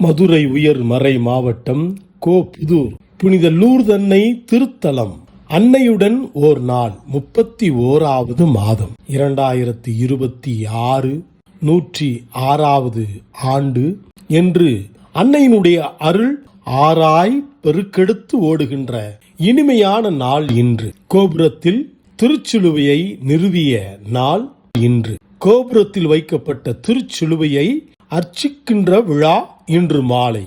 மதுரை உயர் மறை மாவட்டம் கோபுதூர் புனித லூர்தன்னை திருத்தலம். அன்னையுடன் ஓர் நாள் 31வது மாதம் 2026 106வது ஆண்டு என்று அன்னையினுடைய அருள் ஆராய் பெருக்கெடுத்து ஓடுகின்ற இனிமையான நாள் இன்று. கோபுரத்தில் திருச்சிலுவையை நிறுவிய நாள் இன்று. கோபுரத்தில் வைக்கப்பட்ட திருச்சிலுவையை அர்ச்சிக்கின்ற விழா இன்று மாலை.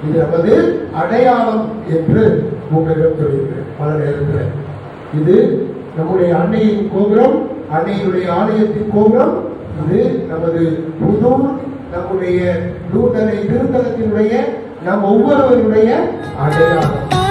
இது நமது அடையாளம் என்று உங்களிடம் சொல்லியிருக்கிறேன் பல நேரத்தில். இது நம்முடைய அன்னையின் கோபுரம், அன்னையுடைய ஆலயத்தின் கோபுரம். இது நமது புதூர், நம்முடைய லூர்தன்னை திருத்தலத்தினுடைய நம் ஒவ்வொருவருடைய அடையாளம்.